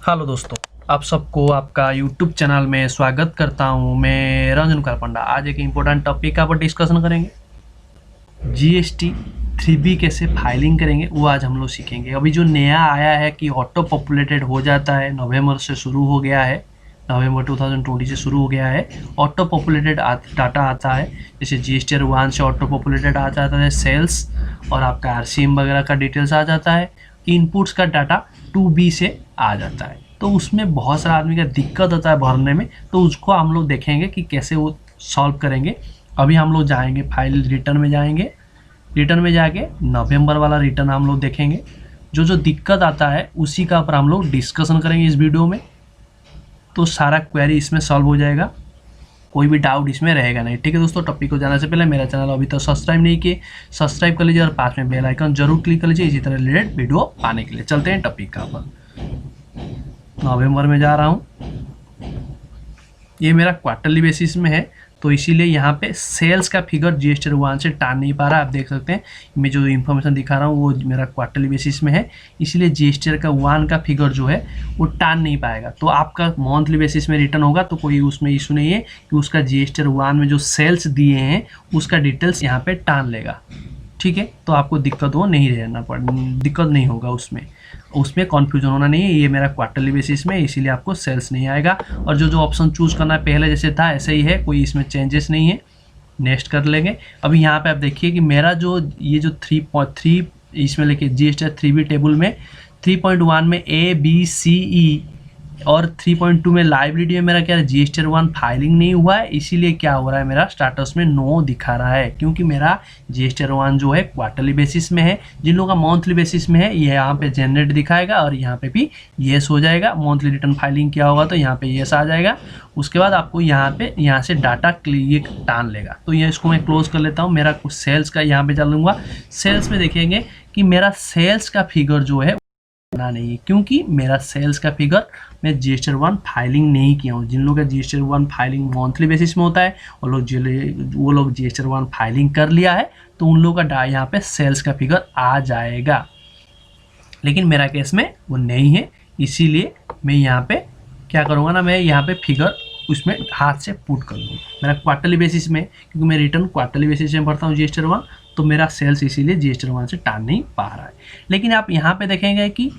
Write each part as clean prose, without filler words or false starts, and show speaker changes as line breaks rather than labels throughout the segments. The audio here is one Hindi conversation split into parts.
हेलो दोस्तों, आप सबको आपका यूट्यूब चैनल में स्वागत करता हूं। मैं रंजन कुमार पंडा। आज एक इम्पोर्टेंट टॉपिक पर डिस्कशन करेंगे। जीएसटी 3B कैसे फाइलिंग करेंगे वो आज हम लोग सीखेंगे। अभी जो नया आया है कि ऑटो पॉपुलेटेड हो जाता है, नवंबर से शुरू हो गया है, नवंबर 2020 से शुरू हो गया है। ऑटो पॉपुलेटेड डाटा आता है, जैसे जीएसटी 1 से ऑटो पॉपुलेटेड आ जाता है सेल्स और आपका आरसीएम वगैरह का डिटेल्स आ जाता है। इनपुट्स का डाटा 2B से आ जाता है, तो उसमें बहुत सारा आदमी का दिक्कत होता है भरने में, तो उसको हम लोग देखेंगे कि कैसे वो सॉल्व करेंगे। अभी हम लोग जाएंगे फाइल रिटर्न में, जाएंगे रिटर्न में जाके नवंबर वाला रिटर्न हम लोग देखेंगे। जो जो दिक्कत आता है उसी का ऊपर हम लोग डिस्कशन करेंगे इस वीडियो में, तो सारा क्वेरी इसमें सॉल्व हो जाएगा, कोई भी डाउट इसमें रहेगा नहीं। ठीक है दोस्तों, टॉपिक को जाने से पहले मेरा चैनल अभी तो सब्सक्राइब नहीं किए, सब्सक्राइब कर लीजिए और पास में बेल आइकन जरूर क्लिक कर लीजिए इसी तरह रिलेटेड वीडियो पाने के लिए। चलते हैं टॉपिक का ऊपर। नवंबर में जा रहा हूँ, ये मेरा क्वार्टरली बेसिस में है, तो इसीलिए यहाँ पे सेल्स का फिगर जीएसटी 1 से टान नहीं पा रहा। आप देख सकते हैं मैं जो इन्फॉर्मेशन दिखा रहा हूँ वो मेरा क्वार्टरली बेसिस में है, इसीलिए जीएसटी का 1 का फिगर जो है वो टान नहीं पाएगा। तो आपका मंथली बेसिस में रिटर्न होगा तो कोई उसमें इशू नहीं है कि उसका जीएसटी 1 में जो सेल्स दिए हैं उसका डिटेल्स यहाँ पे टान लेगा। ठीक है, तो आपको दिक्कत दिक्कत नहीं होगा, उसमें कन्फ्यूजन होना नहीं है। ये मेरा क्वार्टरली बेसिस में, इसीलिए आपको सेल्स नहीं आएगा। और जो ऑप्शन चूज करना है पहले जैसे था ऐसे ही है, कोई इसमें चेंजेस नहीं है। नेक्स्ट कर लेंगे। अभी यहाँ पे आप देखिए कि मेरा जो ये जो 3.3 इसमें लेके जीएसटी 3B टेबल में 3.1 में ABCE और 3.2 में लाइबिलिटी में मेरा क्या है, जीएसटी 1 फाइलिंग नहीं हुआ है, इसीलिए क्या हो रहा है मेरा स्टाटस में नो दिखा रहा है, क्योंकि मेरा जीएसटी 1 जो है क्वार्टरली बेसिस में है। जिन लोगों का मंथली बेसिस में है ये यहाँ पे जनरेट दिखाएगा और यहाँ पे भी येस हो जाएगा। मंथली रिटर्न फाइलिंग किया होगा तो यहाँ पे येस आ जाएगा। उसके बाद आपको यहाँ से डाटा क्लिक टान लेगा। तो ये इसको मैं क्लोज कर लेता हूँ। मेरा कुछ सेल्स का यहाँ पे चलूँगा। सेल्स में देखेंगे कि मेरा सेल्स का फिगर जो है नहीं है, क्योंकि मेरा सेल्स का फिगर मैं जीएसटी 1 फाइलिंग नहीं किया हूँ। जिन लोगों का जीएसटी 1 फाइलिंग मंथली बेसिस में होता है वो लोग जीएसटी 1 फाइलिंग कर लिया है, तो उन लोगों का यहाँ पे सेल्स का फिगर आ जाएगा। लेकिन मेरा केस में वो नहीं है, इसीलिए मैं यहाँ पे क्या करूँगा ना, मैं यहाँ पे फिगर उसमें हाथ से पुट कर लूँगा। मेरा क्वार्टरली बेसिस में, क्योंकि मैं रिटर्न क्वार्टरली बेसिस में भरता हूँ जीएसटी 1, तो मेरा सेल्स इसीलिए जीएसटी 1 से टान नहीं पा रहा है। लेकिन आप यहाँ पे देखेंगे कि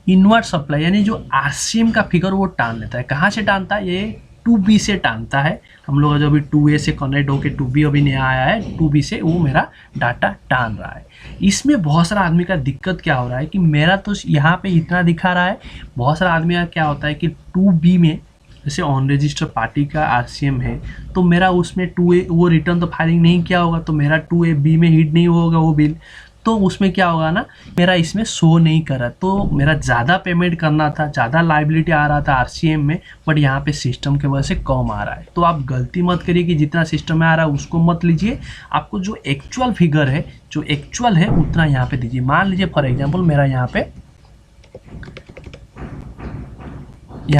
इनवर्ट सप्लाई यानी जो आरसीएम का फिगर वो टान लेता है। कहाँ से टानता है? ये 2B से टानता है। हम लोग जो अभी 2A से कनेक्ट होकर 2B अभी नया आया है, 2B से वो मेरा डाटा टान रहा है। इसमें बहुत सारा आदमी का दिक्कत क्या हो रहा है कि मेरा तो यहाँ पे इतना दिखा रहा है, बहुत सारा आदमी का क्या होता है कि 2B में जैसे ऑन रजिस्टर पार्टी का आरसीएम है तो मेरा उसमें 2A वो रिटर्न तो फाइलिंग नहीं किया होगा, तो मेरा 2AB में हिट नहीं होगा वो बिल, तो उसमें क्या होगा ना, मेरा इसमें शो नहीं कर रहा। तो मेरा ज़्यादा पेमेंट करना था, ज़्यादा लाइबिलिटी आ रहा था आरसीएम में, बट यहाँ पे सिस्टम के वजह से कम आ रहा है। तो आप गलती मत करिए कि जितना सिस्टम में आ रहा है उसको मत लीजिए, आपको जो एक्चुअल फिगर है, जो एक्चुअल है उतना यहाँ पे दीजिए। मान लीजिए फॉर एग्जाम्पल मेरा यहाँ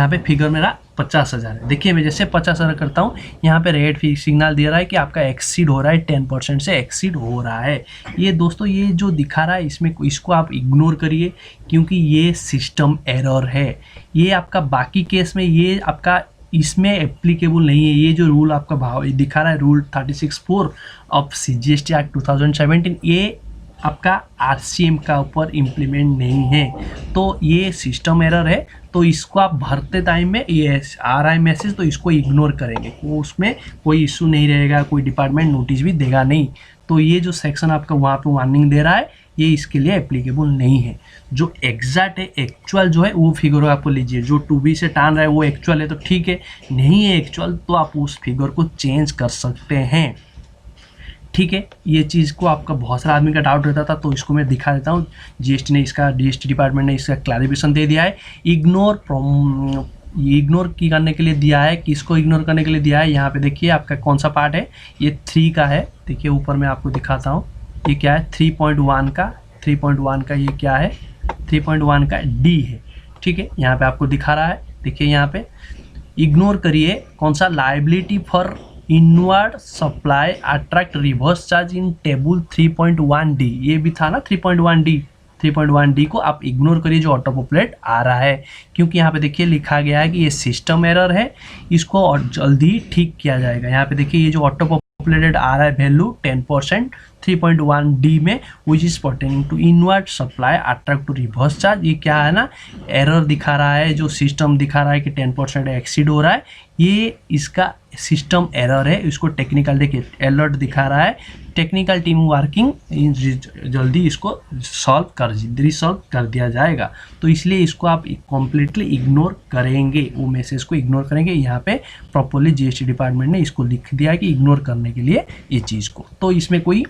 पे फिगर मेरा 50,000 है। देखिए मैं जैसे 50,000 करता हूँ, यहाँ पे रेड सिग्नल दे रहा है कि आपका एक्सीड हो रहा है, 10% से एक्सीड हो रहा है। ये दोस्तों ये जो दिखा रहा है इसको आप इग्नोर करिए, क्योंकि ये सिस्टम एरर है। ये आपका बाकी केस में ये आपका इसमें एप्लीकेबल नहीं है। ये जो रूल आपका भाव दिखा रहा है, रूल 36(4) ऑफ जीएसटी एक्ट 2017, ये आपका आरसीएम का ऊपर इम्प्लीमेंट नहीं है, तो ये सिस्टम एरर है। तो इसको आप भरते टाइम में ये आ रहा है मैसेज, तो इसको इग्नोर करेंगे, वो उसमें कोई इशू नहीं रहेगा, कोई डिपार्टमेंट नोटिस भी देगा नहीं। तो ये जो सेक्शन आपका वहाँ पे वार्निंग दे रहा है ये इसके लिए एप्लीकेबल नहीं है। जो एग्जैक्ट है, एक्चुअल जो है वो फिगर आपको लीजिए। जो 2B से टान रहा है वो एक्चुअल है तो ठीक है, नहीं है एक्चुअल तो आप उस फिगर को चेंज कर सकते हैं। ठीक है, ये चीज़ को आपका बहुत सारा आदमी का डाउट रहता था, तो इसको मैं दिखा देता हूँ। जीएसटी डिपार्टमेंट ने इसका क्लैरिफिकेशन दे दिया है। इग्नोर करने के लिए दिया है, किसको इग्नोर करने के लिए दिया है, यहाँ पे देखिए आपका कौन सा पार्ट है, ये 3 का है। देखिए ऊपर मैं आपको दिखाता हूँ, ये क्या है 3.1 का ये क्या है 3.1 का D है। ठीक है, यहाँ पे आपको दिखा रहा है। देखिए यहाँ पे इग्नोर करिए कौन सा, liability for inward supply attract reverse charge in table 3.1D, ये भी था ना 3.1D, 3.1D को आप इग्नोर करिए जो ऑटो पॉपुलेट आ रहा है, क्योंकि यहाँ पे देखिए लिखा गया है कि ये सिस्टम एरर है, इसको और जल्दी ठीक किया जाएगा। यहाँ पे देखिए ये जो ऑटो पॉपुलेटेड आ रहा है वैल्यू 10% 3.1D में, which is pertaining to inward supply attract to reverse charge. ये क्या है ना, एरर दिखा रहा है, जो सिस्टम दिखा रहा है कि 10% एक्सीड हो रहा है, ये इसका सिस्टम एरर है। इसको टेक्निकल देखिए अलर्ट दिखा रहा है, टेक्निकल टीम वर्किंग, जल्दी इसको रिसॉल्व कर दिया जाएगा। तो इसलिए इसको आप कम्प्लीटली इग्नोर करेंगे, वो मैसेज को इग्नोर करेंगे। यहाँ पे प्रॉपरली जीएसटी डिपार्टमेंट ने इसको लिख दिया है कि इग्नोर करने के लिए ये चीज़ को, तो इसमें कोई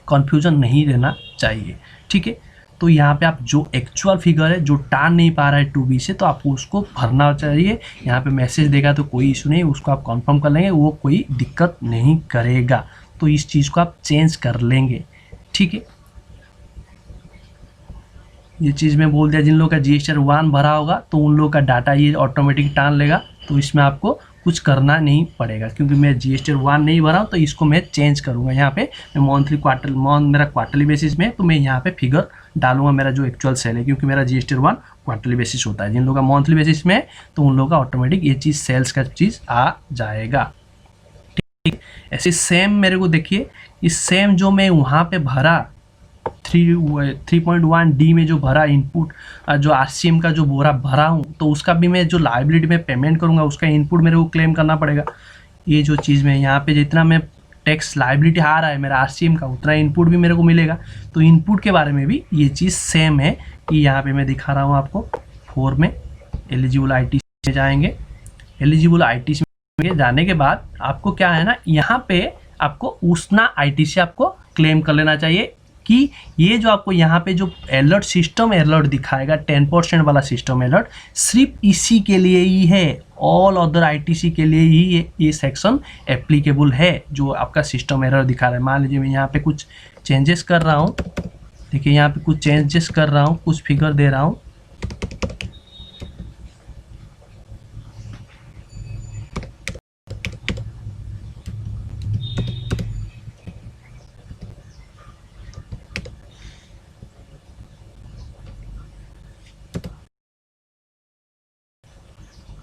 कन्फ्यूजन नहीं रहना चाहिए, ठीक है। तो यहाँ पे आप जो एक्चुअल फिगर है जो टान नहीं पा रहा है 2B से, तो आपको उसको भरना चाहिए। यहाँ पे मैसेज देगा तो कोई इशू नहीं, उसको आप कंफर्म कर लेंगे, वो कोई दिक्कत नहीं करेगा। तो इस चीज़ को आप चेंज कर लेंगे, ठीक है। ये चीज़ मैं बोल दिया, जिन लोगों का GST 1 भरा होगा तो उन लोगों का डाटा ये ऑटोमेटिक टान लेगा, तो इसमें आपको कुछ करना नहीं पड़ेगा। क्योंकि मैं GST 1 नहीं भरा हूँ तो इसको मैं चेंज करूँगा। यहाँ पे मैं मेरा क्वार्टरली बेसिस में, तो मैं यहाँ पे फिगर डालूंगा मेरा जो एक्चुअल सेल है, क्योंकि मेरा GST 1 क्वार्टरली बेसिस होता है। जिन लोगों का मंथली बेसिस में है तो उन लोगों का ऑटोमेटिक ये चीज़ सेल्स का चीज़ आ जाएगा, ठीक। ऐसे सेम मेरे को देखिए, इस सेम जो मैं वहाँ पे भरा 3.1D में जो भरा इनपुट, जो RCM का जो बोरा भरा हूँ, तो उसका भी मैं जो लाइबिलिटी में पेमेंट करूँगा उसका इनपुट मेरे को क्लेम करना पड़ेगा। ये जो चीज़ में यहाँ पे जितना मैं टैक्स लाइबिलिटी आ रहा है मेरा RCM का, उतना इनपुट भी मेरे को मिलेगा। तो इनपुट के बारे में भी ये चीज़ सेम है कि यहाँ पे मैं दिखा रहा हूँ आपको 4 में एलिजिबल ITC में जाएंगे। एलिजिबल ITC में जाने के बाद आपको क्या है ना, यहाँ पे आपको उतना ITC आपको क्लेम कर लेना चाहिए कि ये जो आपको यहाँ पे जो अलर्ट सिस्टम अलर्ट दिखाएगा 10% वाला सिस्टम अलर्ट सिर्फ इसी के लिए ही है, ऑल अदर ITC के लिए ही ये सेक्शन एप्लीकेबल है जो आपका सिस्टम एरर दिखा रहा है। मान लीजिए मैं यहाँ पे कुछ चेंजेस कर रहा हूँ, देखिए यहाँ पे कुछ चेंजेस कर रहा हूँ, कुछ फिगर दे रहा हूँ,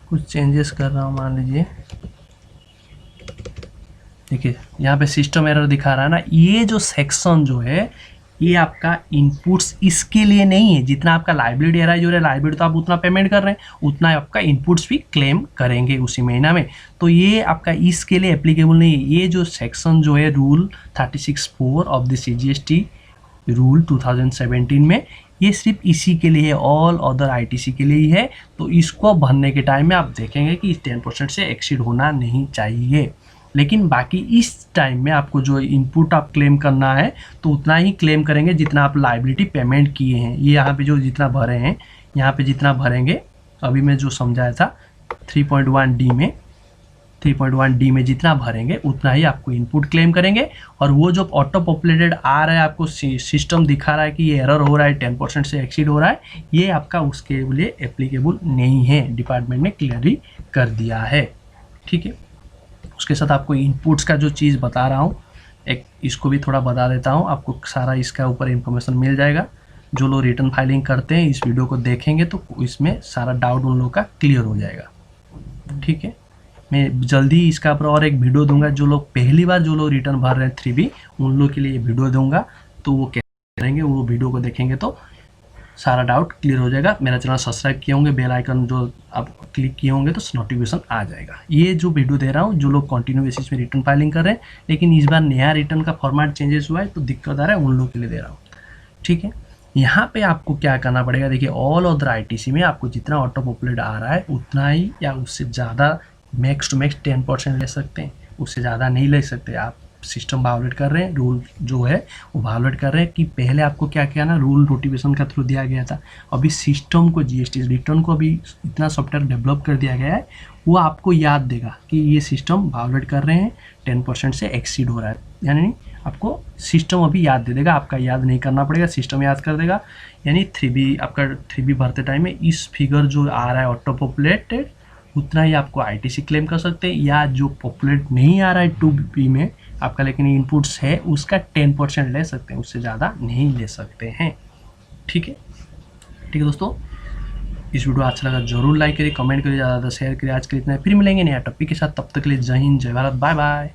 कुछ चेंजेस कर रहा हूँ। मान लीजिए देखिए यहाँ पे सिस्टम एरर दिखा रहा है ना, ये जो सेक्शन जो है ये आपका इनपुट्स इसके लिए नहीं है। जितना आपका लाइबिलिटी एराइज हो रहा है, लाइबिलिटी तो आप उतना पेमेंट कर रहे हैं, उतना आपका इनपुट्स भी क्लेम करेंगे उसी महीना में। तो ये आपका इसके लिए एप्लीकेबल नहीं है। ये जो सेक्शन जो है rule 36(4) of the CGST rule 2017 में, ये सिर्फ इसी के लिए है, ऑल अदर ITC के लिए ही है। तो इसको भरने के टाइम में आप देखेंगे कि 10% से एक्सीड होना नहीं चाहिए। लेकिन बाकी इस टाइम में आपको जो इनपुट आप क्लेम करना है तो उतना ही क्लेम करेंगे जितना आप लाइबिलिटी पेमेंट किए हैं। ये यहाँ पे जो जितना भरे हैं, यहाँ पे जितना भरेंगे, अभी मैं जो समझाया था 3.1D में जितना भरेंगे उतना ही आपको इनपुट क्लेम करेंगे। और वो जो ऑटो पॉपुलेटेड आ रहा है, आपको सिस्टम दिखा रहा है कि ये एरर हो रहा है, 10% से एक्सीड हो रहा है, ये आपका उसके लिए एप्लीकेबल नहीं है, डिपार्टमेंट ने क्लियरली कर दिया है, ठीक है। उसके साथ आपको इनपुट्स का जो चीज़ बता रहा हूँ, एक इसको भी थोड़ा बता देता हूँ, आपको सारा इसका ऊपर इंफॉर्मेशन मिल जाएगा। जो लोग रिटर्न फाइलिंग करते हैं इस वीडियो को देखेंगे तो इसमें सारा डाउट उन लोगों का क्लियर हो जाएगा, ठीक है। मैं जल्दी इसका ऊपर और एक वीडियो दूंगा। जो लोग पहली बार जो लोग रिटर्न भर रहे हैं 3B, उन लोग के लिए वीडियो दूंगा, तो वो कैसे करेंगे वो वीडियो को देखेंगे तो सारा डाउट क्लियर हो जाएगा। मेरा चैनल सब्सक्राइब किए होंगे, बेल आइकन जो आप क्लिक किए होंगे तो नोटिफिकेशन आ जाएगा। ये जो वीडियो दे रहा हूँ, जो लोग कंटिन्यू बेसिस में रिटर्न फाइलिंग कर रहे हैं लेकिन इस बार नया रिटर्न का फॉर्मेट चेंजेस हुआ है तो दिक्कत आ रहा है, उन लोग के लिए दे रहा हूँ, ठीक है। यहाँ पे आपको क्या करना पड़ेगा, देखिए ऑल अदर ITC में आपको जितना ऑटो पॉपुलेट आ रहा है उतना ही या उससे ज़्यादा मैक्स टू मैक्स 10% ले सकते हैं, उससे ज़्यादा नहीं ले सकते। आप सिस्टम वायोलेट कर रहे हैं, रूल जो है वो वायोलेट कर रहे हैं। कि पहले आपको क्या किया ना, रूल नोटिफिकेशन का थ्रू दिया गया था, अभी सिस्टम को GST रिटर्न को अभी इतना सॉफ्टवेयर डेवलप कर दिया गया है, वो आपको याद देगा कि ये सिस्टम वायोलेट कर रहे हैं, 10% से एक्सीड हो रहा है, यानी आपको सिस्टम अभी याद दे देगा, आपका याद नहीं करना पड़ेगा, सिस्टम याद कर देगा। यानी 3B आपका 3B भरते टाइम में इस फिगर जो आ रहा है ऑटो पॉपुलेटेड, उतना ही आपको ITC क्लेम कर सकते हैं। या जो पॉपुलेट नहीं आ रहा है 2B में आपका लेकिन इनपुट्स है, उसका 10% ले सकते हैं, उससे ज़्यादा नहीं ले सकते हैं, ठीक है, ठीक है दोस्तों, इस वीडियो अच्छा लगा जरूर लाइक करिए, कमेंट करिए, ज़्यादा शेयर करिए। आज के लिए इतना ही, फिर मिलेंगे नया टॉपिक के साथ, तब तक के लिए जय हिंद, जय भारत, बाय बाय।